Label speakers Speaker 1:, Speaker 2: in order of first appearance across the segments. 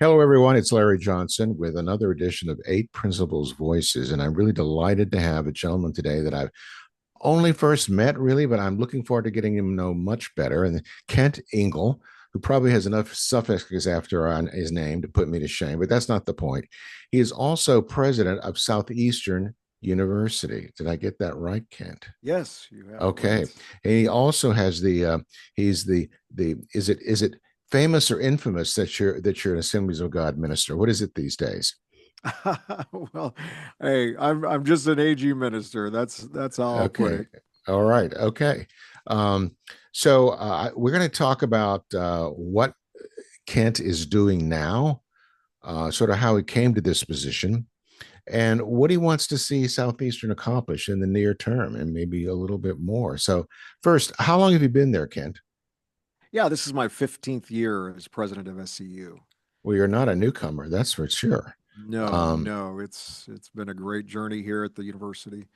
Speaker 1: Hello, everyone. It's Larry Johnson with another edition of Eight Principles Voices. And I'm really delighted to have a gentleman today that I've only first met, really, but I'm looking forward to getting him to know much better. And Kent Ingle, who probably has enough suffixes after on his name to put me to shame, but that's not the point. He is also president of Southeastern University. Did I get that right, Kent?
Speaker 2: Yes, you have it
Speaker 1: Okay.
Speaker 2: right.
Speaker 1: And he also has he's the is it famous or infamous that you're an Assemblies of God minister? What is it these days?
Speaker 2: Well, hey, I'm just an AG minister. That's how I'll put
Speaker 1: Okay.
Speaker 2: it.
Speaker 1: All right. Okay. Um, so we're going to talk about what Kent is doing now, sort of how he came to this position, and what he wants to see Southeastern accomplish in the near term, and maybe a little bit more. So, first, how long have you been there, Kent?
Speaker 2: Yeah, this is my 15th year as president of SCU.
Speaker 1: Well, you're not a newcomer, that's for sure.
Speaker 2: No,
Speaker 1: Um,
Speaker 2: no, it's been a great journey here at the university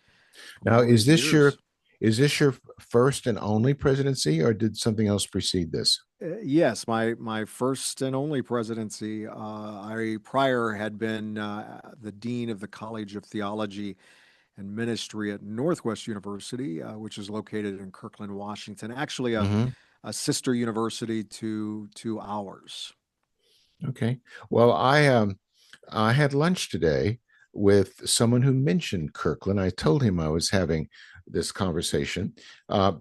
Speaker 2: for
Speaker 1: Now,
Speaker 2: all
Speaker 1: is
Speaker 2: these
Speaker 1: this
Speaker 2: years.
Speaker 1: your first and only presidency, or did something else precede this?
Speaker 2: Yes, my first and only presidency. I prior had been the dean of the College of Theology and Ministry at Northwest University, which is located in Kirkland, Washington. Actually,
Speaker 1: Hmm.
Speaker 2: a sister university to ours.
Speaker 1: Okay. Well, I had lunch today with someone who mentioned Kirkland. I told him I was having this conversation.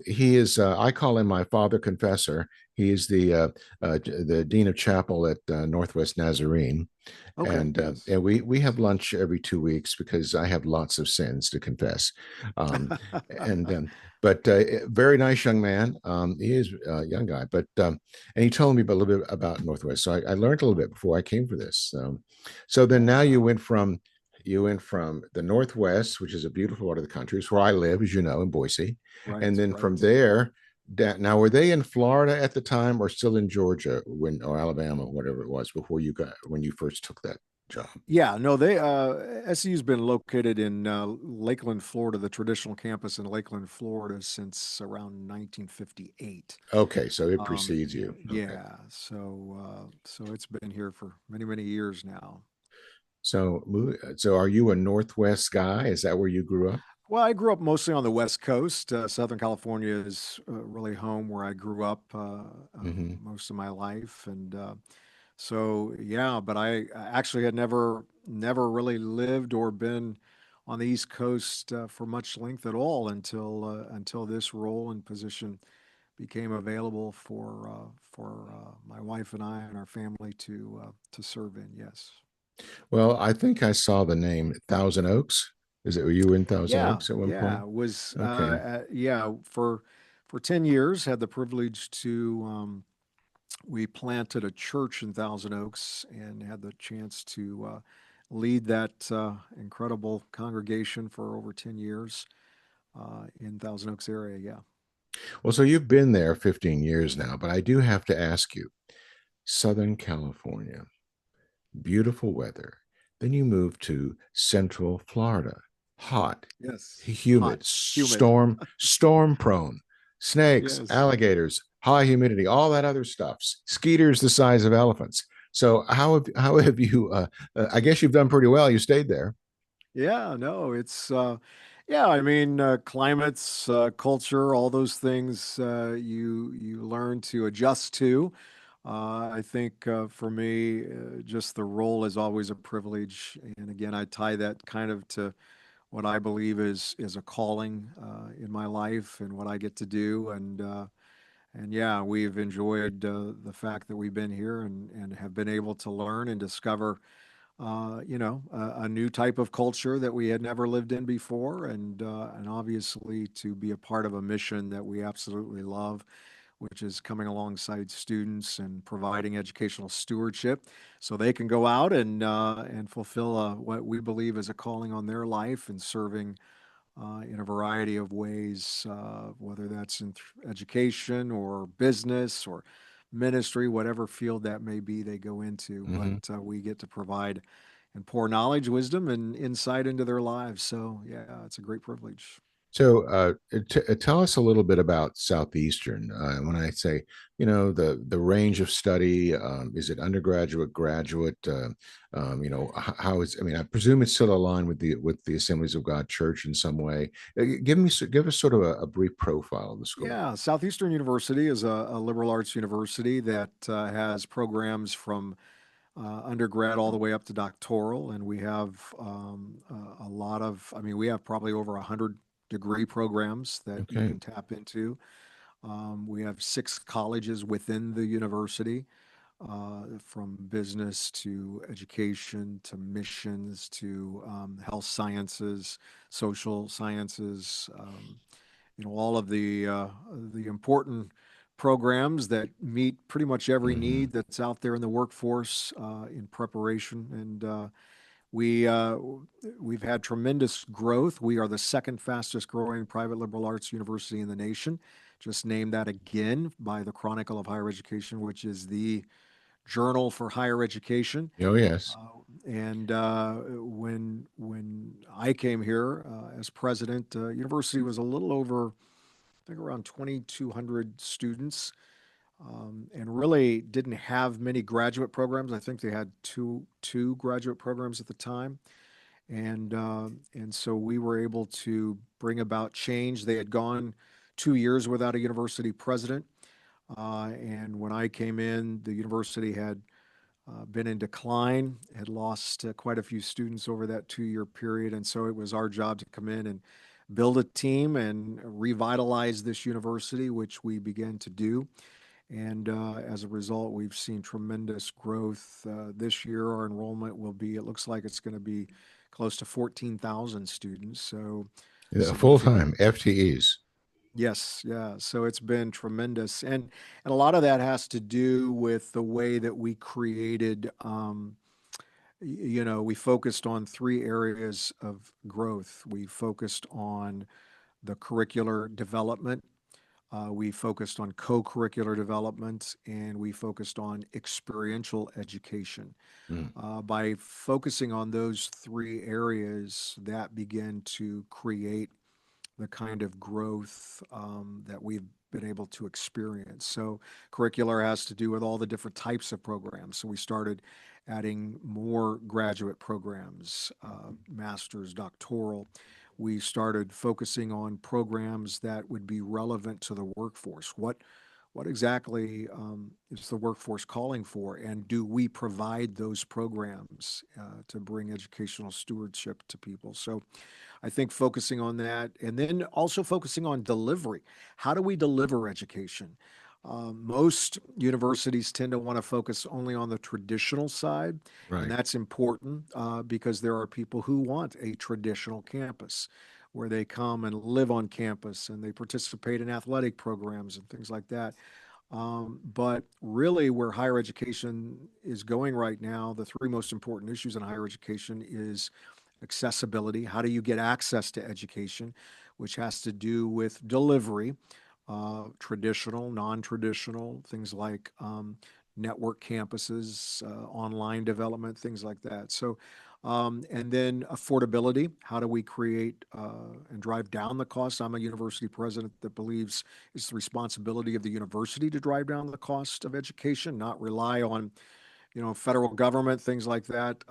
Speaker 1: He is, I call him my father confessor. He is the dean of chapel at Northwest Nazarene,
Speaker 2: Okay,
Speaker 1: and
Speaker 2: yes.
Speaker 1: we have lunch every 2 weeks because I have lots of sins to confess. Um, and but very nice young man. He is a young guy, but and he told me a little bit about Northwest. So I learned a little bit before I came for this. So then now
Speaker 2: Wow.
Speaker 1: you went from the Northwest, which is a beautiful part of the country. It's where I live, as you know, in Boise, and
Speaker 2: Right,
Speaker 1: then from
Speaker 2: right.
Speaker 1: there. Now, were they in Florida at the time, or still in Georgia when, or Alabama, whatever it was, before you got when you first took that job?
Speaker 2: Yeah, no, they SU's been located in Lakeland, Florida, the traditional campus in Lakeland, Florida since around 1958.
Speaker 1: Okay, so it precedes you. Okay,
Speaker 2: Yeah, so it's been here for many, many years now.
Speaker 1: so are you a Northwest guy? Is that where you grew up?
Speaker 2: Well, I grew up mostly on the West Coast. Southern California is really home where I grew up
Speaker 1: Hmm.
Speaker 2: most of my life, and so yeah. But I actually had never really lived or been on the East Coast for much length at all until this role and position became available for my wife and I and our family to serve in. Yes.
Speaker 1: Well, I think I saw the name Thousand Oaks. Is it, were you in Thousand
Speaker 2: Yeah,
Speaker 1: Oaks at one
Speaker 2: yeah,
Speaker 1: point?
Speaker 2: it was
Speaker 1: Okay.
Speaker 2: yeah, for 10 years had the privilege to we planted a church in Thousand Oaks and had the chance to lead that incredible congregation for over 10 years in Thousand Oaks area. Yeah.
Speaker 1: Well, so you've been there 15 years now, but I do have to ask you, Southern California, beautiful weather. Then you move to Central Florida, hot,
Speaker 2: Yes.
Speaker 1: humid,
Speaker 2: Hot, humid.
Speaker 1: storm prone, snakes,
Speaker 2: Yes.
Speaker 1: alligators, high humidity, all that other stuff. Skeeters the size of elephants. So how have you? I guess you've done pretty well. You stayed there.
Speaker 2: Yeah, no, it's yeah, I mean climates, culture, all those things you learn to adjust to. I think for me, just the role is always a privilege, and again, I tie that kind of to what I believe is a calling in my life and what I get to do, and yeah, we've enjoyed the fact that we've been here and have been able to learn and discover a new type of culture that we had never lived in before, and obviously to be a part of a mission that we absolutely love, which is coming alongside students and providing educational stewardship, so they can go out and fulfill what we believe is a calling on their life and serving in a variety of ways, whether that's in education or business or ministry, whatever field that may be they go into. But
Speaker 1: Hmm.
Speaker 2: we get to provide and pour knowledge, wisdom, and insight into their lives. So, yeah, it's a great privilege.
Speaker 1: So, tell us a little bit about Southeastern. When I say, the range of study, is it undergraduate, graduate? How is? I mean, I presume it's still aligned with the Assemblies of God Church in some way. Give us sort of a brief profile of the school.
Speaker 2: Yeah, Southeastern University is a liberal arts university that has programs from undergrad all the way up to doctoral, and we have a lot of, I mean, we have probably over 100 degree programs that you
Speaker 1: Okay.
Speaker 2: can tap into. We have six colleges within the university, from business to education to missions to health sciences, social sciences. All of the important programs that meet pretty much every
Speaker 1: Hmm.
Speaker 2: need that's out there in the workforce in preparation. And we uh, we've had tremendous growth. We are the second fastest growing private liberal arts university in the nation. Just named that again by the Chronicle of Higher Education, which is the journal for higher education.
Speaker 1: Oh, yes.
Speaker 2: And when I came here as president, university was a little over, I think, around 2,200 students, and really didn't have many graduate programs. I think they had two graduate programs at the time, and so we were able to bring about change. They had gone 2 years without a university president, and when I came in, the university had been in decline, had lost quite a few students over that 2 year period. And so it was our job to come in and build a team and revitalize this university, which we began to do. And as a result, we've seen tremendous growth. This year, our enrollment will be, it looks like it's going to be close to 14,000 students. So
Speaker 1: Full
Speaker 2: significant.
Speaker 1: time FTEs.
Speaker 2: Yes, yeah. So it's been tremendous, and a lot of that has to do with the way that we created. We focused on three areas of growth. We focused on the curricular development. We focused on co-curricular development, and we focused on experiential education.
Speaker 1: Mm.
Speaker 2: By focusing on those three areas, that began to create the kind of growth that we've been able to experience. So, curricular has to do with all the different types of programs. So, we started adding more graduate programs, master's, doctoral. We started focusing on programs that would be relevant to the workforce. What exactly is the workforce calling for, and do we provide those programs to bring educational stewardship to people? So, I think focusing on that and then also focusing on delivery. How do we deliver education? Most universities tend to want to focus only on the traditional side, and
Speaker 1: Right.
Speaker 2: that's important because there are people who want a traditional campus where they come and live on campus and they participate in athletic programs and things like that. But really, where higher education is going right now, the three most important issues in higher education is accessibility. How do you get access to education, which has to do with delivery, traditional, non traditional, things like network campuses, online development, things like that. So, and then affordability. How do we create and drive down the cost? I'm a university president that believes it's the responsibility of the university to drive down the cost of education, not rely on federal government, things like that.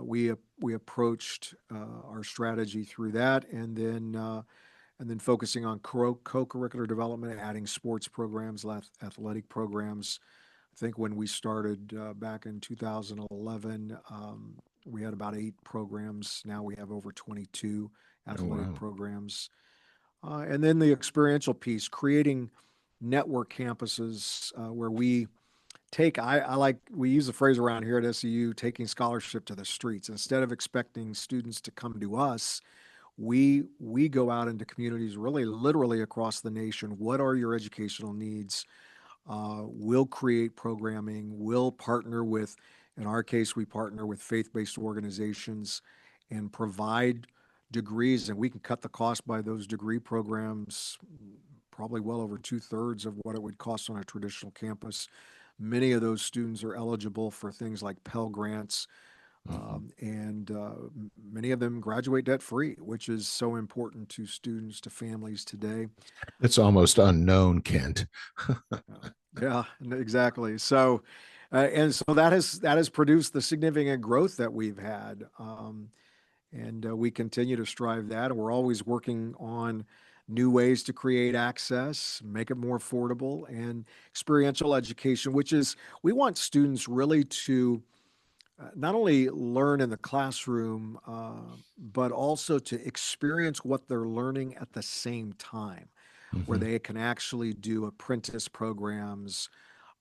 Speaker 2: We approached our strategy through that, and then focusing on co-curricular development, adding sports programs, athletic programs. I think when we started back in 2011, we had about 8 programs. Now we have over 22
Speaker 1: Oh,
Speaker 2: athletic
Speaker 1: wow.
Speaker 2: programs. And then the experiential piece, creating network campuses where I like, we use the phrase around here at SEU, taking scholarship to the streets. Instead of expecting students to come to us, we go out into communities really literally across the nation. What are your educational needs? We'll create programming. We'll partner with, in our case, we partner with faith-based organizations and provide degrees, and we can cut the cost by those degree programs probably well over two-thirds of what it would cost on a traditional campus. Many of those students are eligible for things like Pell Grants,
Speaker 1: Mhm.
Speaker 2: And many of them graduate debt free, which is so important to students, to families today.
Speaker 1: It's almost unknown, Kent.
Speaker 2: Uh, yeah, exactly. So, and so that has produced the significant growth that we've had, and we continue to strive that. And we're always working on new ways to create access, make it more affordable, and experiential education, which is we want students really to not only learn in the classroom, but also to experience what they're learning at the same time, where
Speaker 1: Mhm.
Speaker 2: they can actually do apprentice programs,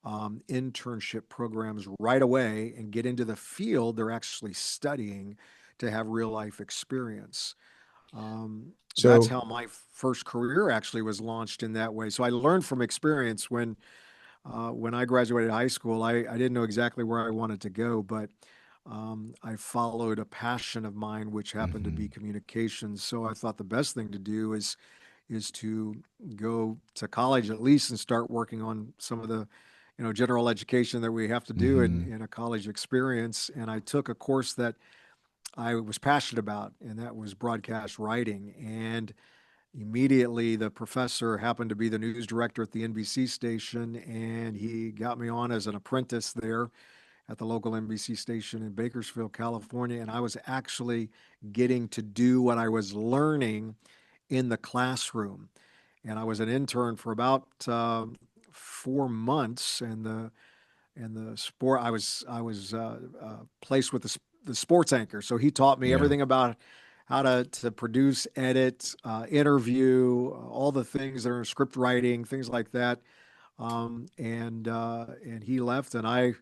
Speaker 2: internship programs right away and get into the field they're actually studying to have real life experience. That's
Speaker 1: So,
Speaker 2: how my first career actually was launched in that way. So I learned from experience when I graduated high school. I didn't know exactly where I wanted to go, but I followed a passion of mine, which happened to be
Speaker 1: mhm.
Speaker 2: communications. So I thought the best thing to do is to go to college at least and start working on some of the general education that we have to do
Speaker 1: Mhm.
Speaker 2: in a college experience. And I took a course that I was passionate about, and that was broadcast writing. And immediately, the professor happened to be the news director at the NBC station, and he got me on as an apprentice there at the local NBC station in Bakersfield, California. And I was actually getting to do what I was learning in the classroom. And I was an intern for about 4 months, and the sport I was placed with the sports anchor. So he taught me
Speaker 1: Yeah.
Speaker 2: everything about how to produce, edit, interview, all the things that are in script writing, things like that. And he left, and I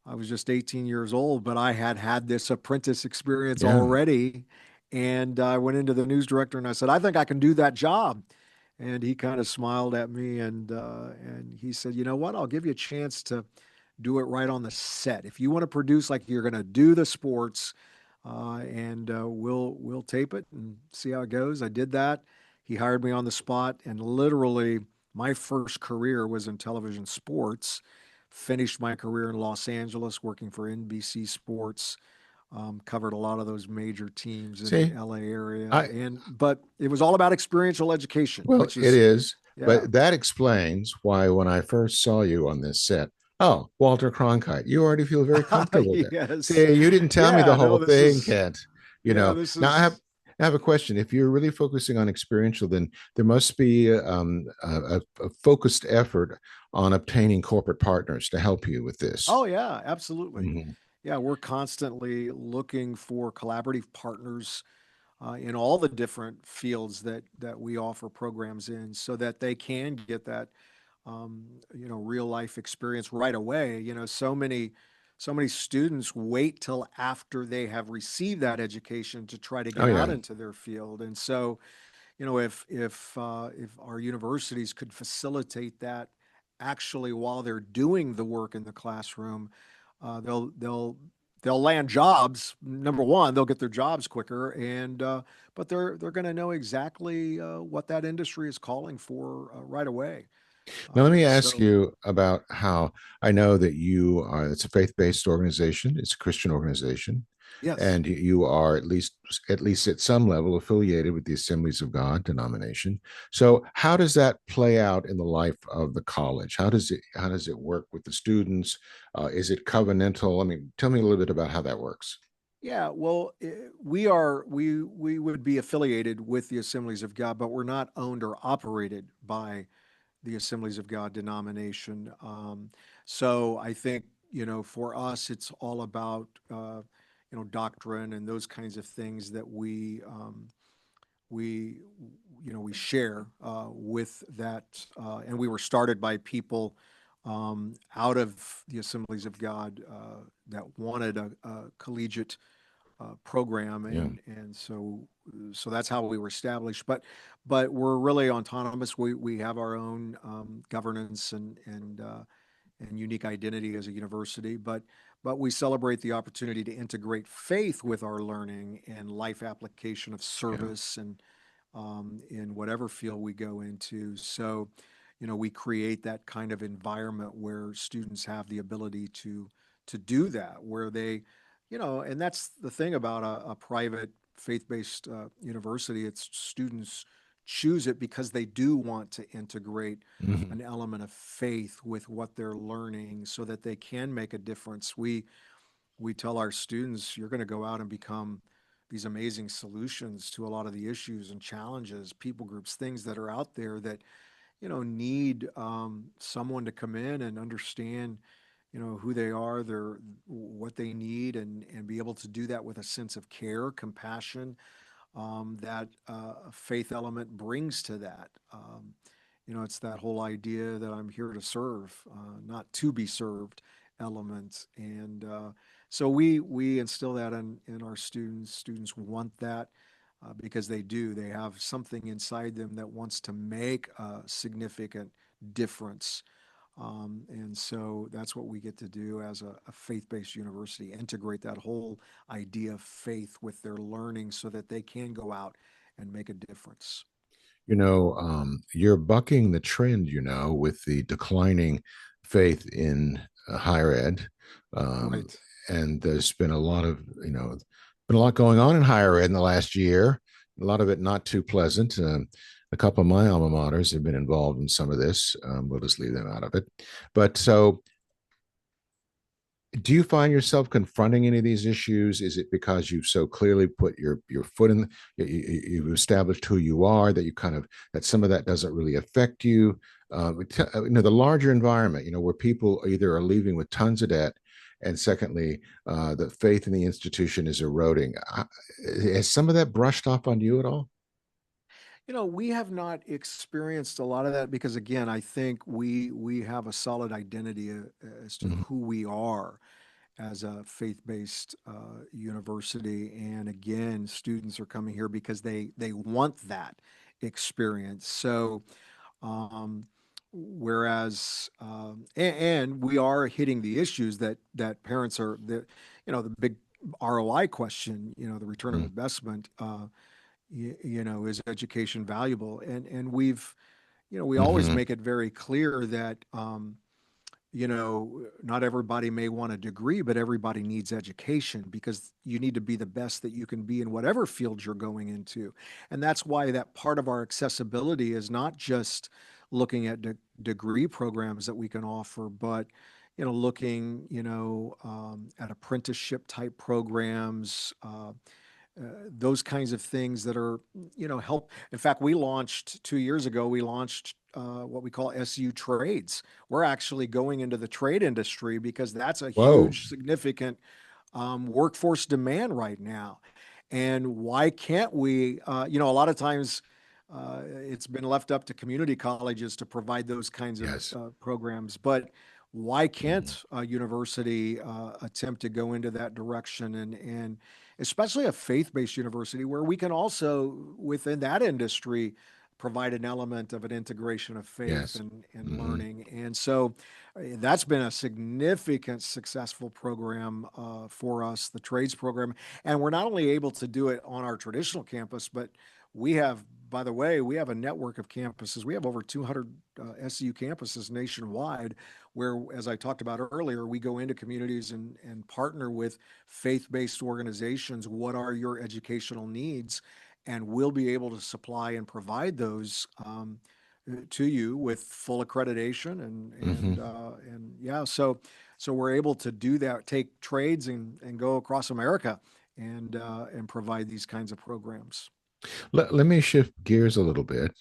Speaker 2: was just 18 years old, but I had had this apprentice experience
Speaker 1: Yeah.
Speaker 2: already. And I went into the news director and I said, I think I can do that job. And he kind of smiled at me, and he said, you know what? I'll give you a chance to do it right on the set. If you want to produce like you're going to do the sports, and we'll tape it and see how it goes. I did that. He hired me on the spot, and literally my first career was in television sports. Finished my career in Los Angeles working for NBC Sports. Covered a lot of those major teams in the
Speaker 1: See,
Speaker 2: LA area,
Speaker 1: I
Speaker 2: and but it was all about experiential education,
Speaker 1: well,
Speaker 2: which
Speaker 1: it
Speaker 2: is
Speaker 1: is,
Speaker 2: yeah.
Speaker 1: but that explains why when I first saw you on this set, oh, Walter Cronkite, you already feel very comfortable there.
Speaker 2: Yes.
Speaker 1: See, you didn't tell me the
Speaker 2: Yeah,
Speaker 1: whole
Speaker 2: no, this
Speaker 1: thing,
Speaker 2: is
Speaker 1: Kent.
Speaker 2: yeah, this
Speaker 1: Now
Speaker 2: is
Speaker 1: I have a question. If you're really focusing on experiential, then there must be a focused effort on obtaining corporate partners to help you with this.
Speaker 2: oh yeah, absolutely.
Speaker 1: Mhm.
Speaker 2: Yeah, we're constantly looking for collaborative partners in all the different fields that we offer programs in, so that they can get that real life experience right away. So many students wait till after they have received that education to try to
Speaker 1: Oh
Speaker 2: get out
Speaker 1: yeah,
Speaker 2: into their field. And so, if our universities could facilitate that actually while they're doing the work in the classroom, they'll land jobs. Number one, they'll get their jobs quicker, and but they're going to know exactly what that industry is calling for right away.
Speaker 1: now, let me ask
Speaker 2: So
Speaker 1: you about how I know that you are, it's a faith based organization, it's a Christian organization,
Speaker 2: yes,
Speaker 1: and you are at least at some level affiliated with the Assemblies of God denomination. So, how does that play out in the life of the college? How does it work with the students? Is it covenantal? I mean, tell me a little bit about how that works.
Speaker 2: yeah. Well, we would be affiliated with the Assemblies of God, but we're not owned or operated by the Assemblies of God denomination. So I think, for us, it's all about, doctrine and those kinds of things that we, we share with that. And we were started by people out of the Assemblies of God that wanted a collegiate program,
Speaker 1: Yeah,
Speaker 2: and so that's how we were established. But we're really autonomous. We have our own governance and unique identity as a university, but we celebrate the opportunity to integrate faith with our learning and life application of
Speaker 1: yeah.
Speaker 2: service and in whatever field we go into. So, we create that kind of environment where students have the ability to do that, where they and that's the thing about a private faith-based university. It's students choose it because they do want to integrate
Speaker 1: Hmm.
Speaker 2: an element of faith with what they're learning so that they can make a difference. We tell our students, you're going to go out and become these amazing solutions to a lot of the issues and challenges, people groups, things that are out there that need someone to come in and understand, who they are, their what they need, and be able to do that with a sense of care, compassion, that a faith element brings to that. It's that whole idea that I'm here to serve, not to be served element. And so we instill that in our students. Students want that because they do. They have something inside them that wants to make a significant difference. And so that's what we get to do as a faith-based university, integrate that whole idea of faith with their learning so that they can go out and make a difference.
Speaker 1: You're bucking the trend, with the declining faith in higher ed. Um,
Speaker 2: Right.
Speaker 1: and there's been a lot of, been a lot going on in higher ed in the last year, a lot of it not too pleasant. A couple of my alma maters have been involved in some of this. We'll just leave them out of it. But so do you find yourself confronting any of these issues? Is it because you've so clearly put your foot in, you've established who you are, that you kind of, that some of that doesn't really affect you? The larger environment, where people either are leaving with tons of debt, and secondly, the faith in the institution is eroding. Has some of that brushed off on you at all?
Speaker 2: We have not experienced a lot of that because, again, I think we have a solid identity as to
Speaker 1: Mm-hmm.
Speaker 2: who we are as a faith-based university. And again, students are coming here because they want that experience. So, um, whereas, and we are hitting the issues that parents are the big ROI question, the return of investment. Is education valuable? And we always
Speaker 1: Mm-hmm.
Speaker 2: make it very clear that not everybody may want a degree, but everybody needs education because you need to be the best that you can be in whatever field you're going into. And that's why that part of our accessibility is not just looking at degree programs that we can offer, but looking at apprenticeship type programs, those kinds of things that are, help. In fact, we launched 2 years ago, we launched what we call SU trades. We're actually going into the trade industry because that's a
Speaker 1: Whoa.
Speaker 2: huge, significant workforce demand right now. And why can't we? A lot of times it's been left up to community colleges to provide those kinds of
Speaker 1: Yes.
Speaker 2: programs. But why
Speaker 1: Mm-hmm.
Speaker 2: can't a university attempt to go into that direction? And especially a faith-based university where we can also, within that industry, provide an element of an integration of faith
Speaker 1: Yes.
Speaker 2: and
Speaker 1: Mm-hmm.
Speaker 2: learning. And so that's been a significant successful program for us, the trades program. And we're not only able to do it on our traditional campus, but we have, by the way, we have a network of campuses. We have over 200 SU campuses nationwide, where, as I talked about earlier, we go into communities and partner with faith-based organizations. What are your educational needs? And we'll be able to supply and provide those to you with full accreditation
Speaker 1: Mm-hmm.
Speaker 2: and yeah, so we're able to do that, take trades and go across America and provide these kinds of programs.
Speaker 1: Let me shift gears a little bit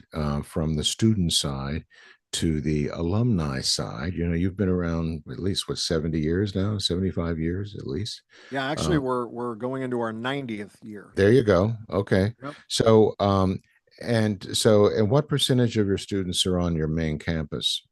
Speaker 1: from the student side to the alumni side. You've been around at least, what, 70 years now, 75 years at least.
Speaker 2: Yeah, actually,
Speaker 1: Uh,
Speaker 2: we're going into our 90th year.
Speaker 1: there you go. Okay.
Speaker 2: Yep.
Speaker 1: So, and what percentage of your students are on your main campus?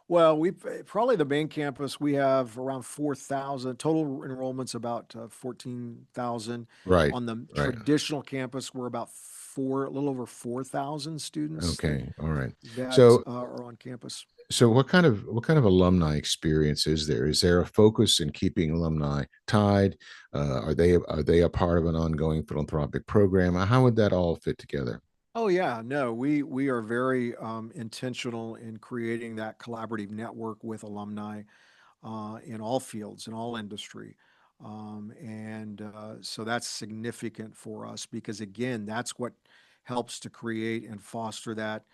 Speaker 2: Well, we probably the main campus we have around 4,000 total enrollments, about 14,000.
Speaker 1: Right.
Speaker 2: On the
Speaker 1: Right.
Speaker 2: traditional campus, we're about a little over 4,000 students
Speaker 1: Okay. All right.
Speaker 2: that
Speaker 1: So,
Speaker 2: are on campus.
Speaker 1: what kind of alumni experience is there? Is there a focus in keeping alumni tied? Are they a part of an ongoing philanthropic program? How would that all fit together?
Speaker 2: Oh yeah, no, we are very intentional in creating that collaborative network with alumni in all fields, in all industry. And so that's significant for us because, again, that's what helps to create and foster that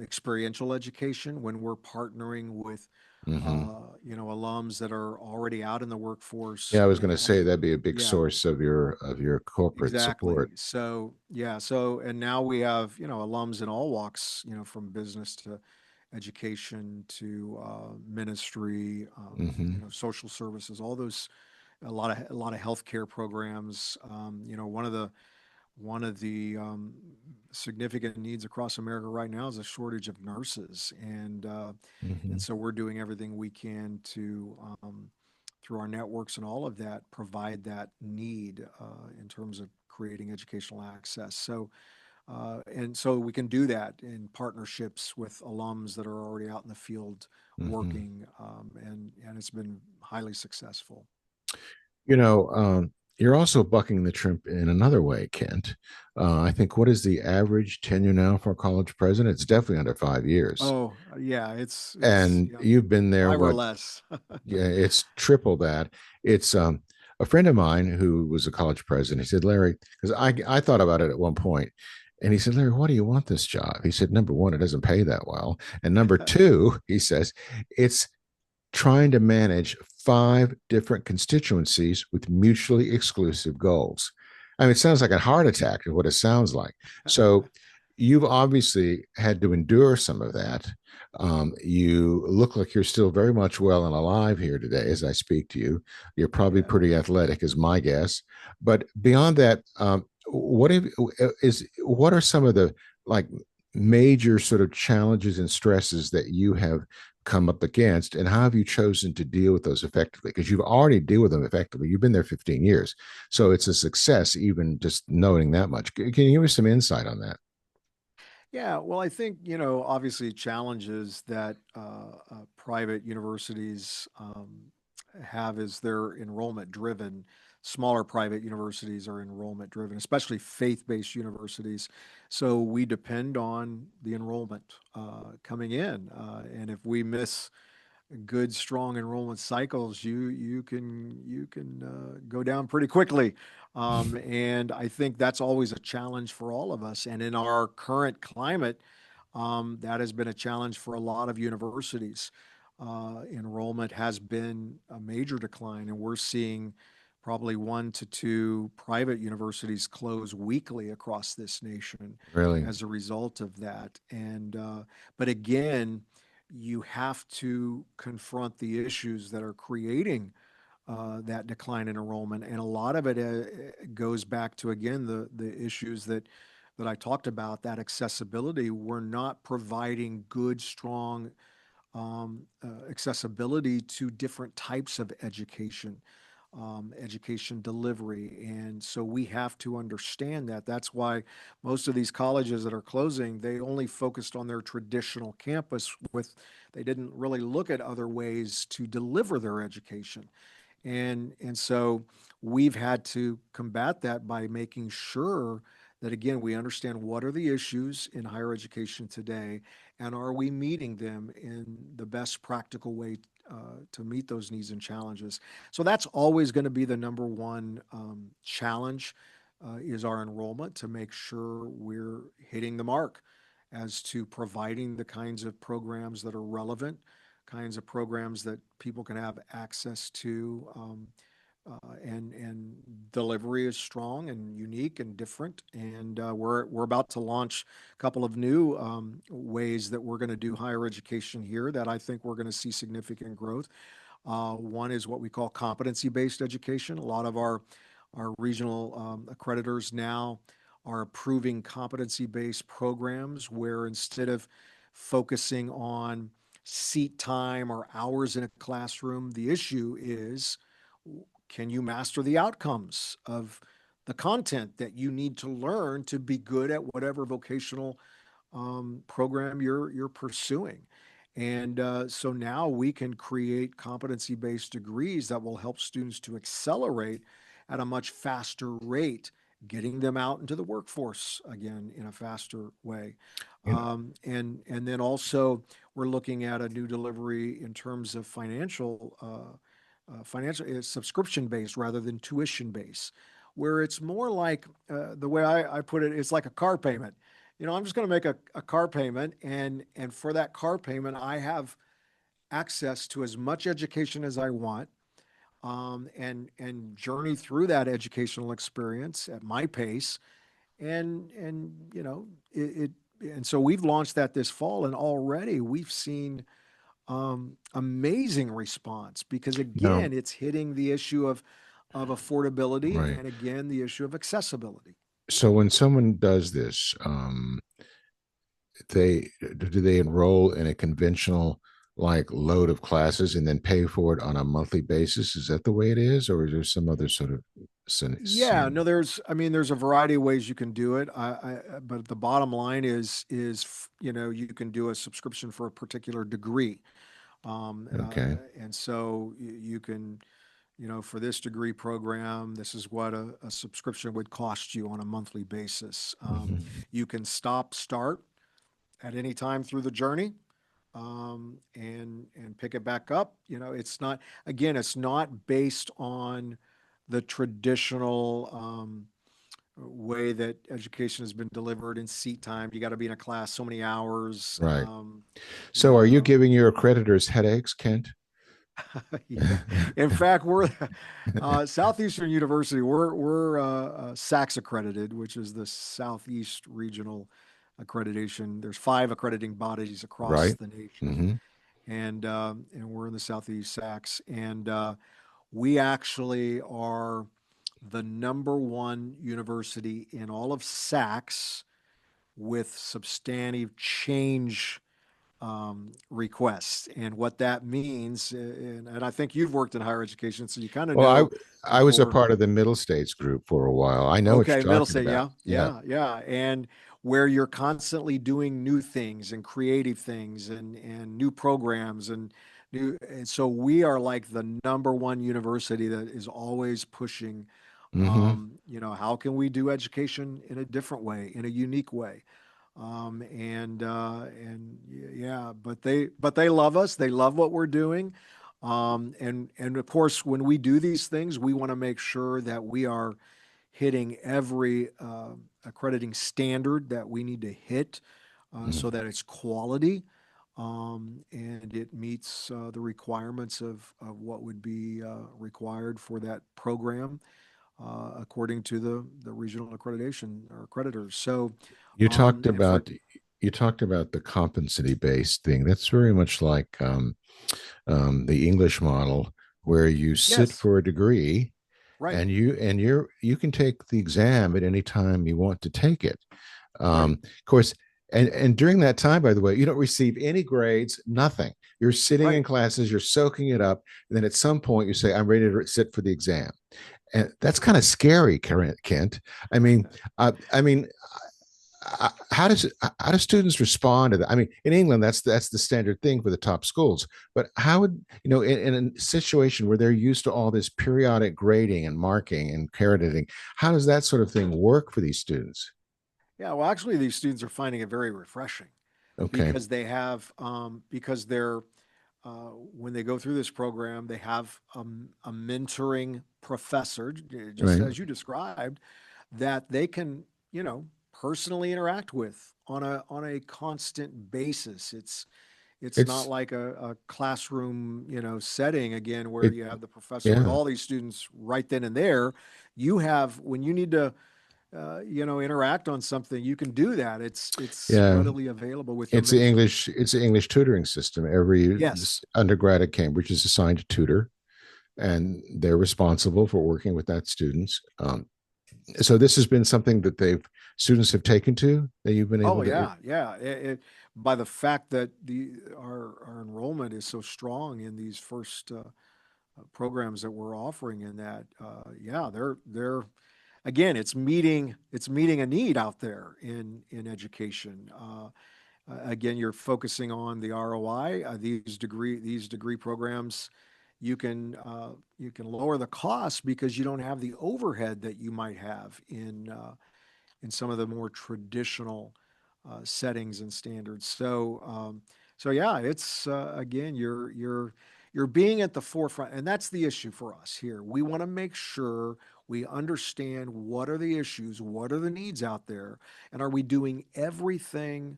Speaker 2: experiential education when we're partnering with,
Speaker 1: Hmm.
Speaker 2: alums that are already out in the
Speaker 1: Yeah,
Speaker 2: workforce
Speaker 1: I was going
Speaker 2: and
Speaker 1: to say that'd be a big
Speaker 2: yeah,
Speaker 1: source of your corporate
Speaker 2: exactly.
Speaker 1: support.
Speaker 2: So, yeah, and now we have, alums in all walks, from business to education to ministry,
Speaker 1: Hmm.
Speaker 2: social services, all those, a lot of healthcare programs. One of the significant needs across America right now is a shortage of nurses, and
Speaker 1: Hmm.
Speaker 2: so we're doing everything we can to, through our networks and all of that, provide that need in terms of creating educational access. And so we can do that in partnerships with alums that are already out in the field
Speaker 1: Hmm.
Speaker 2: working, and it's been highly successful.
Speaker 1: You know, you're also bucking the trend in another way, Kent. I think what is the average tenure now for a college president? It's definitely under 5 years,
Speaker 2: Oh, yeah, it's
Speaker 1: and you've been there.
Speaker 2: five or
Speaker 1: What?
Speaker 2: less.
Speaker 1: Yeah, it's triple that. It's a friend of mine who was a college president. He said, Larry, because I thought about it at one point, and he said, Larry, why do you want this job? He said, number one, it doesn't pay that well, and number two, he says, it's trying to manage five different constituencies with mutually exclusive goals. I mean, it sounds like a heart attack is what it sounds like. So you've obviously had to endure some of that. You look like you're still very much well and alive here today as I speak to you. You're probably
Speaker 2: Yeah.
Speaker 1: pretty athletic, is my guess. But beyond that, what are some of the like major sort of challenges and stresses that you have come up against, and how have you chosen to deal with those effectively? Because you've already deal with them effectively. You've been there 15 years, so it's a success even just knowing that much. Can you give us some insight on that?
Speaker 2: Yeah, well, I think, obviously challenges that private universities have is they're enrollment driven. Smaller private universities are enrollment driven, especially faith-based universities. So we depend on the enrollment coming in. And if we miss good, strong enrollment cycles, you can go down pretty quickly. And I think that's always a challenge for all of us. And in our current climate, that has been a challenge for a lot of universities. Enrollment has been a major decline, and we're seeing probably one to two private universities close weekly across this nation
Speaker 1: Really?
Speaker 2: as a result of that. But again, you have to confront the issues that are creating that decline in enrollment, and a lot of it goes back to, again, the issues that I talked about, that accessibility. We're not providing good, strong accessibility to different types of education, education delivery. And so we have to understand that. That's why most of these colleges that are closing, they only focused on their traditional campus they didn't really look at other ways to deliver their education. And so we've had to combat that by making sure that, again, we understand what are the issues in higher education today, and are we meeting them in the best practical way to meet those needs and challenges. So that's always going to be the number one challenge, is our enrollment, to make sure we're hitting the mark as to providing the kinds of programs that are relevant, kinds of programs that people can have access to, and delivery is strong and unique and different. And we're about to launch a couple of new ways that we're going to do higher education here that I think we're going to see significant growth. One is what we call competency-based education. A lot of our regional accreditors now are approving competency-based programs where, instead of focusing on seat time or hours in a classroom, the issue is, can you master the outcomes of the content that you need to learn to be good at whatever vocational program you're pursuing? And so now we can create competency-based degrees that will help students to accelerate at a much faster rate, getting them out into the workforce again in a faster way.
Speaker 1: You know,
Speaker 2: And then also we're looking at a new delivery in terms of financial financial is subscription based rather than tuition based, where it's more like the way I put it, it's like a car payment. I'm just going to make a car payment, and for that car payment, I have access to as much education as I want, and journey through that educational experience at my pace, and it and so we've launched that this fall, and already we've seen amazing response because
Speaker 1: Now,
Speaker 2: again, it's hitting the issue of affordability
Speaker 1: right.
Speaker 2: and again the issue of accessibility.
Speaker 1: So when someone does this, they do they enroll in a conventional like load of classes and then pay for it on a monthly basis? Is that the way it is, or is there some other sort of
Speaker 2: Yeah, no, I mean, there's a variety of ways you can do it. But the bottom line is, you can do a subscription for a particular degree.
Speaker 1: okay?
Speaker 2: And so you can, for this degree program, this is what a subscription would cost you on a monthly basis.
Speaker 1: Hmm.
Speaker 2: You can start at any time through the journey, and pick it back up. It's not, again, it's not based on the traditional way that education has been delivered in seat time. You got to be in a class so many hours.
Speaker 1: Right.
Speaker 2: You
Speaker 1: So, are you
Speaker 2: know,
Speaker 1: giving your accreditors headaches, Kent?
Speaker 2: yeah. In fact, we're Southeastern University. We're SACS accredited, which is the Southeast Regional Accreditation. There's 5 accrediting bodies across
Speaker 1: Right.
Speaker 2: the nation,
Speaker 1: Hmm.
Speaker 2: and we're in the Southeast SACS, and we actually are the number one university in all of SACS with substantive change requests. And what that means, and I think you've worked in higher education, so you kind of
Speaker 1: Well,
Speaker 2: know
Speaker 1: I was a
Speaker 2: before.
Speaker 1: part of the middle states group for a while. I know what
Speaker 2: Okay,
Speaker 1: you're
Speaker 2: middle
Speaker 1: talking
Speaker 2: state,
Speaker 1: about.
Speaker 2: yeah,
Speaker 1: Yeah.
Speaker 2: yeah, yeah. And where you're constantly doing new things and creative things and new programs and so we are like the number one university that is always pushing,
Speaker 1: Hmm.
Speaker 2: how can we do education in a different way, in a unique way? Yeah, but they love us. They love what we're doing. And of course, when we do these things, we want to make sure that we are hitting every accrediting standard that we need to hit, so that it's quality, and it meets the requirements of what would be required for that program, according to the regional accreditation or accreditors. So,
Speaker 1: You talked
Speaker 2: and for
Speaker 1: about you talked about the competency based thing. That's very much like the English model, where you sit
Speaker 2: yes,
Speaker 1: for a degree
Speaker 2: right,
Speaker 1: and you can take the exam at any time you want to take it.
Speaker 2: right,
Speaker 1: Of course, and during that time, by the way, you don't receive any grades, nothing. You're sitting in
Speaker 2: right.
Speaker 1: classes, you're soaking it up, and then at some point you say, "I'm ready to sit for the exam." And that's kind of scary, Kent. I mean, I mean, how do students respond to that? I mean, in England, that's the standard thing for the top schools. But how would in a situation where they're used to all this periodic grading and marking and crediting, how does that sort of thing work for these students?
Speaker 2: Yeah, well, actually, these students are finding it very refreshing
Speaker 1: Okay,
Speaker 2: because because they're when they go through this program, they have a mentoring professor, just
Speaker 1: right.
Speaker 2: as you described, that they can, personally interact with on a constant basis. It's not
Speaker 1: It's
Speaker 2: like a classroom, setting again where
Speaker 1: it
Speaker 2: you have the professor with
Speaker 1: yeah,
Speaker 2: all these students right then and there. You have when you need to, interact on something, you can do that. It's
Speaker 1: yeah.
Speaker 2: readily available with your mentor.
Speaker 1: It's the English tutoring system. Every
Speaker 2: Yes.
Speaker 1: undergrad at Cambridge is assigned a tutor, and they're responsible for working with that students. So this has been something that they've students have taken to that you've been
Speaker 2: Oh
Speaker 1: able to.
Speaker 2: yeah, yeah. By the fact that our enrollment is so strong in these first programs that we're offering in that, yeah, they're again, it's meeting a need out there in education. Again, you're focusing on the ROI. These degree programs, you can lower the cost because you don't have the overhead that you might have in some of the more traditional settings and standards. So yeah, it's again, you're being at the forefront. And that's the issue for us here. We want to make sure we understand what are the issues, what are the needs out there, and are we doing everything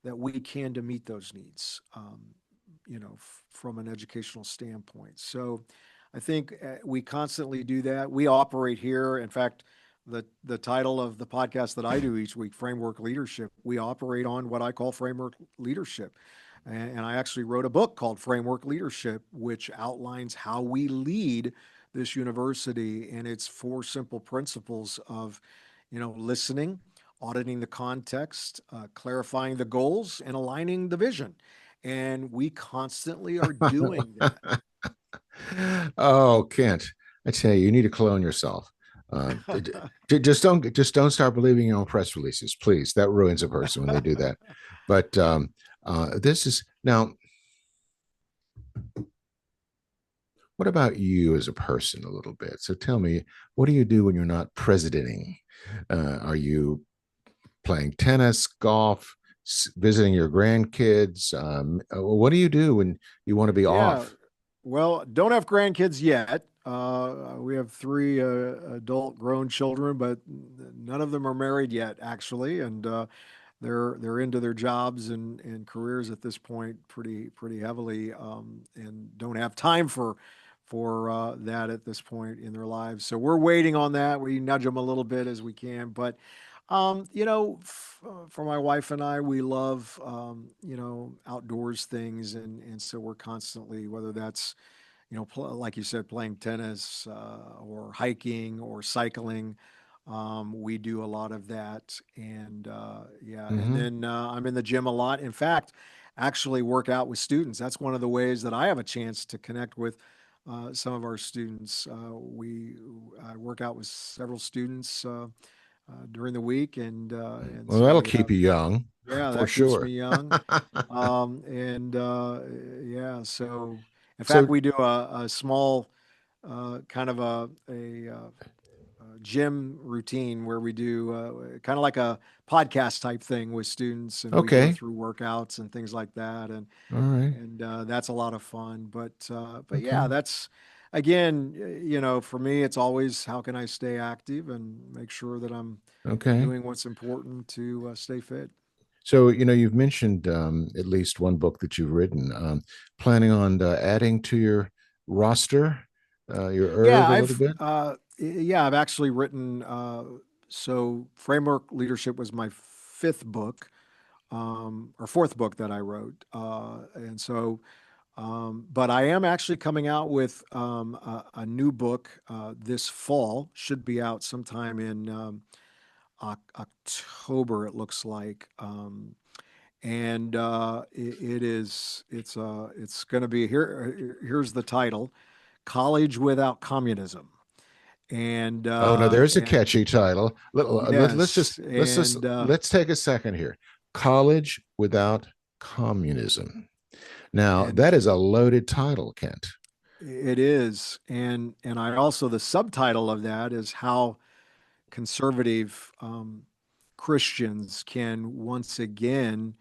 Speaker 2: that we can to meet those needs, from an educational standpoint. So I think we constantly do that. We operate here. In fact, the title of the podcast that I do each week, Framework Leadership, we operate on what I call framework leadership. And I actually wrote a book called Framework Leadership, which outlines how we lead this university. And it's four simple principles of, listening, auditing the context, clarifying the goals, and aligning the vision. And we constantly are doing that.
Speaker 1: Oh, Kent, I tell you, you need to clone yourself. Just don't start believing your own press releases, please. That ruins a person when they do that. But this is now. What about you as a person, a little bit? So tell me, what do you do when you're not presidenting? Are you playing tennis, golf, visiting your grandkids? What do you do when you want to be
Speaker 2: Yeah.
Speaker 1: off?
Speaker 2: Well, don't have grandkids yet. We have three adult grown children, but none of them are married yet, actually, and they're into their jobs and careers at this point pretty heavily, and don't have time for that at this point in their lives. So we're waiting on that. We nudge them a little bit as we can, but for my wife and I, we love outdoors things, and so we're constantly, whether that's like you said, playing tennis or hiking or cycling. We do a lot of that, and yeah, and
Speaker 1: Mm-hmm.
Speaker 2: then I'm in the gym a lot. In fact, actually work out with students. That's one of the ways that I have a chance to connect with some of our students. I work out with several students during the week, and
Speaker 1: Well,
Speaker 2: so
Speaker 1: that'll
Speaker 2: we
Speaker 1: keep
Speaker 2: have,
Speaker 1: you young
Speaker 2: yeah,
Speaker 1: for
Speaker 2: that keeps me
Speaker 1: sure.
Speaker 2: young. And Yeah, so in fact,
Speaker 1: So,
Speaker 2: we do a small kind of gym routine where we do kind of like a podcast type thing with students, and we go
Speaker 1: okay.
Speaker 2: through workouts and things like that,
Speaker 1: All right.
Speaker 2: and that's a lot of fun. But yeah,
Speaker 1: Okay.
Speaker 2: that's again, for me, it's always how can I stay active and make sure that I'm
Speaker 1: Okay.
Speaker 2: doing what's important to stay fit.
Speaker 1: So, you've mentioned at least one book that you've written. Planning on adding to your roster, your
Speaker 2: Yeah,
Speaker 1: herb a little bit?
Speaker 2: I've actually written so Framework Leadership was my fifth book, or fourth book that I wrote. But I am actually coming out with a new book this fall. Should be out sometime in October, it looks like. And it's going to be here. Here's the title: College Without Communism. And
Speaker 1: Oh no, there's a catchy title. Let's just
Speaker 2: yes,
Speaker 1: let's take a second here. College without communism. Now
Speaker 2: and
Speaker 1: that is a loaded title, Kent.
Speaker 2: it is, and I also, the subtitle of that is how conservative Christians can once again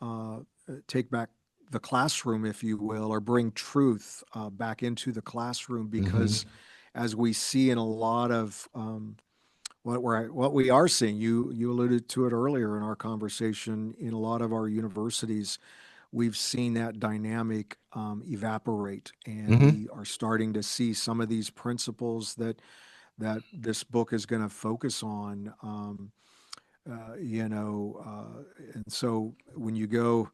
Speaker 2: uh, take back the classroom, if you will, or bring truth back into the classroom.
Speaker 1: Mm-hmm.
Speaker 2: Because as we see in a lot of what we are seeing, you alluded to it earlier in our conversation, in a lot of our universities, we've seen that dynamic evaporate, and
Speaker 1: Mm-hmm.
Speaker 2: we are starting to see some of these principles that this book is going to focus on. And so when you go,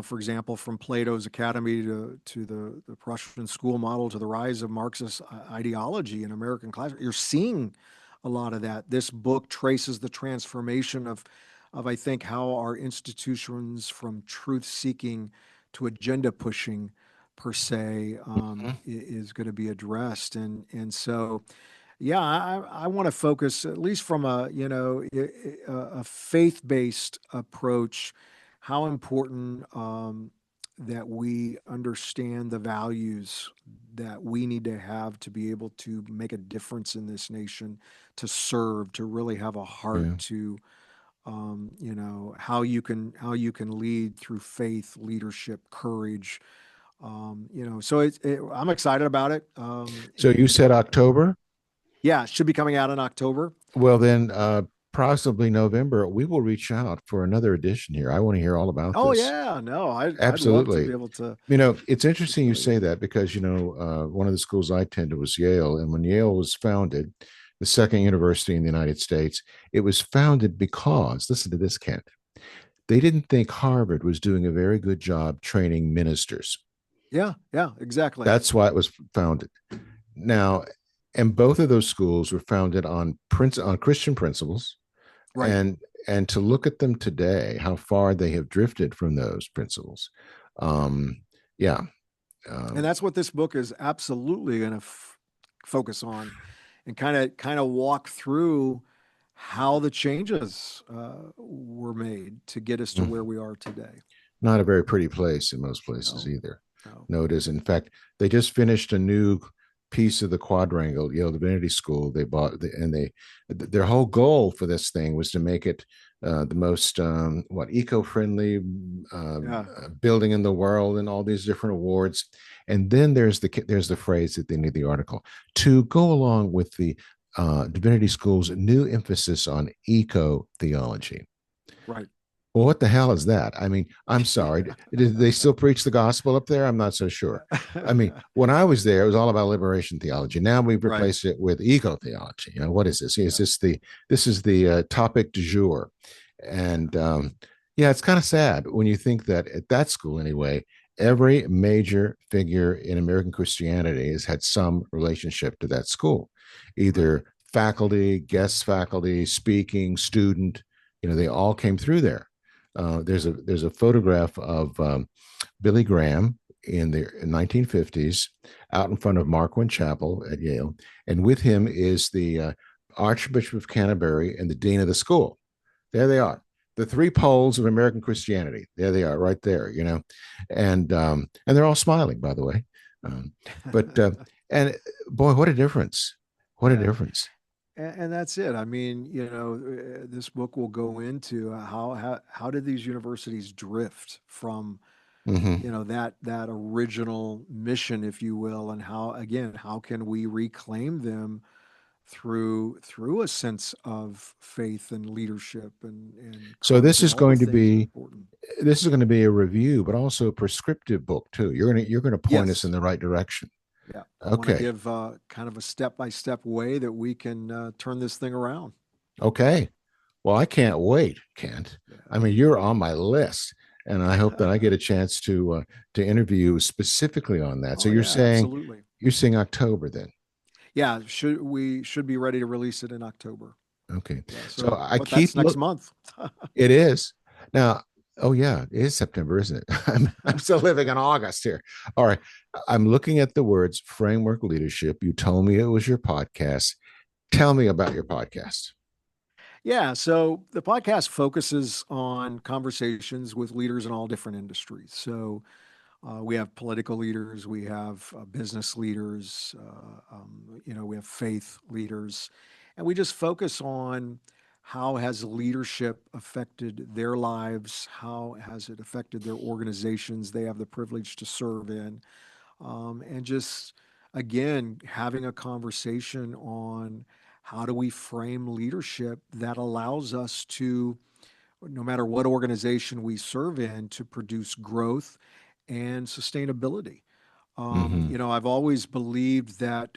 Speaker 2: for example, from Plato's Academy to the Prussian school model to the rise of Marxist ideology in American class, you're seeing a lot of that. This book traces the transformation of I think how our institutions from truth seeking to agenda pushing per se is going to be addressed, and so yeah, I want to focus at least from a faith-based approach, how important that we understand the values that we need to have to be able to make a difference in this nation, to serve, to really have a heart
Speaker 1: Yeah.
Speaker 2: to how you can lead through faith, leadership, courage, So I'm excited about it.
Speaker 1: So you said October?
Speaker 2: Yeah, it should be coming out in October.
Speaker 1: Well, then possibly November, we will reach out for another edition here. I want to hear all about
Speaker 2: Oh
Speaker 1: this.
Speaker 2: yeah, no, I'd love to be
Speaker 1: Absolutely.
Speaker 2: able to
Speaker 1: It's interesting you
Speaker 2: tell
Speaker 1: say
Speaker 2: you.
Speaker 1: that because, one of the schools I attended was Yale. And when Yale was founded, the second university in the United States, it was founded because, listen to this, Kent, they didn't think Harvard was doing a very good job training ministers.
Speaker 2: Yeah, yeah, exactly.
Speaker 1: That's why it was founded. Now, and both of those schools were founded on Christian principles,
Speaker 2: Right.
Speaker 1: and to look at them today, how far they have drifted from those principles. Um, yeah,
Speaker 2: And
Speaker 1: um,
Speaker 2: that's what this book is absolutely going to focus on, and kind of walk through how the changes were made to get us to where we are today.
Speaker 1: not a very pretty place in most places
Speaker 2: No,
Speaker 1: either.
Speaker 2: no.
Speaker 1: No, it is. In fact, they just finished a new piece of the quadrangle, Yale Divinity School. They bought, and their whole goal for this thing was to make it the most eco-friendly
Speaker 2: Yeah,
Speaker 1: building in the world, and all these different awards. And then there's the phrase at the end of the article, to go along with the Divinity School's new emphasis on eco theology.
Speaker 2: right.
Speaker 1: Well, what the hell is that? I mean, I'm sorry. Did they still preach the gospel up there? I'm not so sure. I mean, when I was there, it was all about liberation theology. Now we've
Speaker 2: Right.
Speaker 1: replaced it with ego theology. What is this? Is
Speaker 2: Yeah.
Speaker 1: this the topic du jour? And yeah, it's kind of sad when you think that at that school, anyway, every major figure in American Christianity has had some relationship to that school,
Speaker 2: Right.
Speaker 1: either faculty, guest faculty, speaking, student. They all came through there. There's a photograph of Billy Graham in the 1950s out in front of Marquand Chapel at Yale, and with him is the Archbishop of Canterbury and the dean of the school. There they are, the three poles of American Christianity. There they are, right there. And they're all smiling, by the way. Um, but and boy, what a difference! What a
Speaker 2: Yeah.
Speaker 1: difference!
Speaker 2: And that's it. I mean, this book will go into how did these universities drift from,
Speaker 1: Mm-hmm.
Speaker 2: that original mission, if you will, and how can we reclaim them through a sense of faith and leadership and
Speaker 1: So
Speaker 2: courage and all the things that are important.
Speaker 1: this is going to be a review, but also a prescriptive book too. You're going to point us in
Speaker 2: Yes.
Speaker 1: the right direction.
Speaker 2: Yeah. I want to
Speaker 1: Okay.
Speaker 2: give kind of a step-by-step way that we can turn this thing around.
Speaker 1: Okay. Well, I can't wait, Kent. I mean, you're on my list, and I hope that I
Speaker 2: Yeah.
Speaker 1: get a chance to interview you specifically on that. So
Speaker 2: Oh
Speaker 1: you're
Speaker 2: yeah,
Speaker 1: saying
Speaker 2: absolutely.
Speaker 1: you're saying October then?
Speaker 2: Yeah, we should be ready to release it in October.
Speaker 1: Okay.
Speaker 2: Yeah,
Speaker 1: So
Speaker 2: so
Speaker 1: I
Speaker 2: but that's
Speaker 1: keep
Speaker 2: next
Speaker 1: look.
Speaker 2: month.
Speaker 1: It is now. Oh yeah, it is September, isn't it? I'm still living in August here. All right. I'm looking at the words framework leadership. You told me it was your podcast. Tell me about your podcast.
Speaker 2: Yeah, so the podcast focuses on conversations with leaders in all different industries. So we have political leaders, we have business leaders, we have faith leaders, and we just focus on how has leadership affected their lives, how has it affected their organizations they have the privilege to serve in, and just again having a conversation on how do we frame leadership that allows us to, no matter what organization we serve in, to produce growth and sustainability.
Speaker 1: Mm-hmm.
Speaker 2: I've always believed that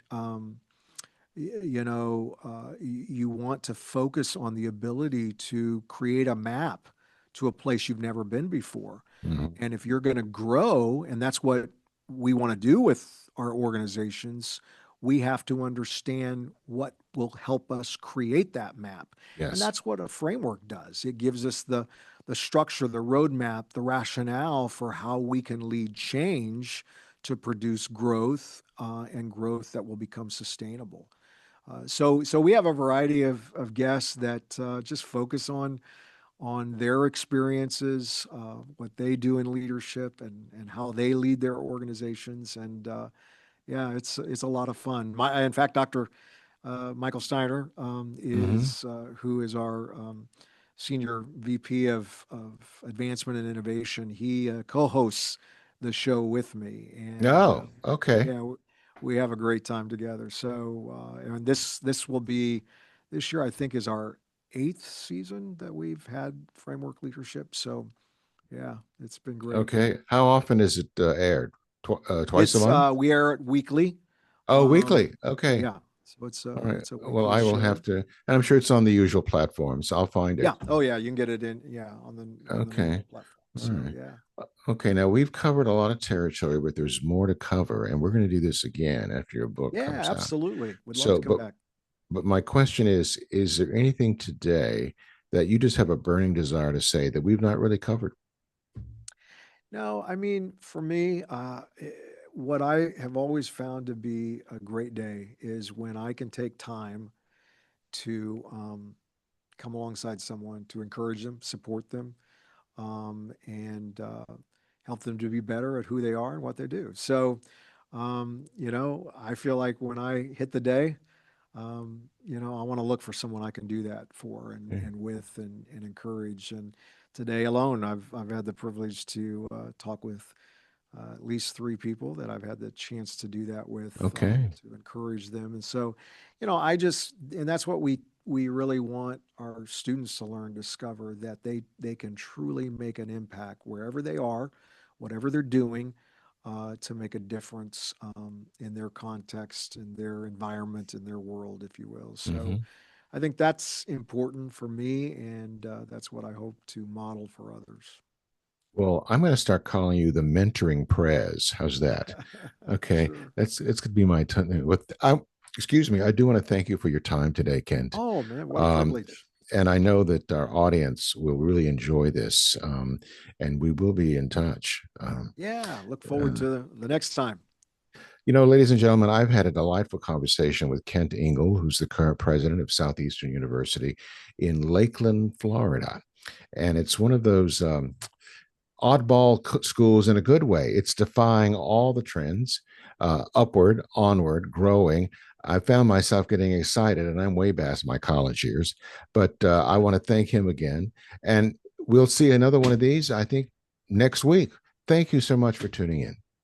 Speaker 2: you want to focus on the ability to create a map to a place you've never been before.
Speaker 1: Mm-hmm.
Speaker 2: And if you're going to grow, and that's what we want to do with our organizations, we have to understand what will help us create that map. And
Speaker 1: Yes.
Speaker 2: that's what a framework does. It gives us the structure, the roadmap, the rationale for how we can lead change to produce growth and growth that will become sustainable. So we have a variety of guests that just focus on their experiences, what they do in leadership, and how they lead their organizations. And yeah, it's a lot of fun. In fact, Dr. Michael Steiner
Speaker 1: Mm-hmm.
Speaker 2: is who is our senior VP of advancement and innovation. He co-hosts the show with me, and
Speaker 1: Oh, okay.
Speaker 2: yeah, we have a great time together. So, and this will be this year, I think, is our eighth season that we've had framework leadership. So, yeah, it's been great.
Speaker 1: Okay. How often is it aired? Twice a
Speaker 2: It's
Speaker 1: month?
Speaker 2: we air it weekly.
Speaker 1: Oh, weekly. Okay.
Speaker 2: Yeah, so
Speaker 1: All right.
Speaker 2: it's a
Speaker 1: Well,
Speaker 2: weekly
Speaker 1: I will have
Speaker 2: show.
Speaker 1: to, and I'm sure it's on the usual platforms. I'll find
Speaker 2: Yeah.
Speaker 1: it.
Speaker 2: Oh, yeah. You can get it in. Yeah, on the
Speaker 1: Okay.
Speaker 2: normal platform.
Speaker 1: All
Speaker 2: So
Speaker 1: right.
Speaker 2: yeah.
Speaker 1: Okay. Now we've covered a lot of territory, but there's more to cover, and we're going to do this again after your book
Speaker 2: Yeah,
Speaker 1: comes out.
Speaker 2: absolutely. Would love to
Speaker 1: So,
Speaker 2: come back.
Speaker 1: but my question is there anything today that you just have a burning desire to say that we've not really covered?
Speaker 2: No, I mean, for me, what I have always found to be a great day is when I can take time to come alongside someone to encourage them, support them, and help them to be better at who they are and what they do. So, I feel like when I hit the day, I want to look for someone I can do that for
Speaker 1: Okay.
Speaker 2: and with and encourage. And today alone, I've had the privilege to talk with at least three people that I've had the chance to do that with,
Speaker 1: Okay.
Speaker 2: to encourage them. And so, and that's what we really want our students to learn, discover that they can truly make an impact wherever they are, whatever they're doing, to make a difference in their context, in their environment, in their world, if you will. So
Speaker 1: Hmm.
Speaker 2: I think that's important for me, and that's what I hope to model for others.
Speaker 1: Well, I'm going to start calling you the mentoring prez. How's that? Okay,
Speaker 2: Sure.
Speaker 1: that's it's going to be my time. With I, excuse me, I do want to thank you for your time today, Kent.
Speaker 2: Oh man, what a
Speaker 1: Um,
Speaker 2: privilege.
Speaker 1: and I know that our audience will really enjoy this, and we will be in touch.
Speaker 2: Yeah, look forward
Speaker 1: Uh,
Speaker 2: to the next time.
Speaker 1: ladies and gentlemen, I've had a delightful conversation with Kent Ingle, who's the current president of Southeastern University in Lakeland, Florida. And it's one of those oddball schools in a good way. It's defying all the trends, upward, onward, growing. I found myself getting excited, and I'm way past my college years. But I want to thank him again. And we'll see another one of these, I think, next week. Thank you so much for tuning in.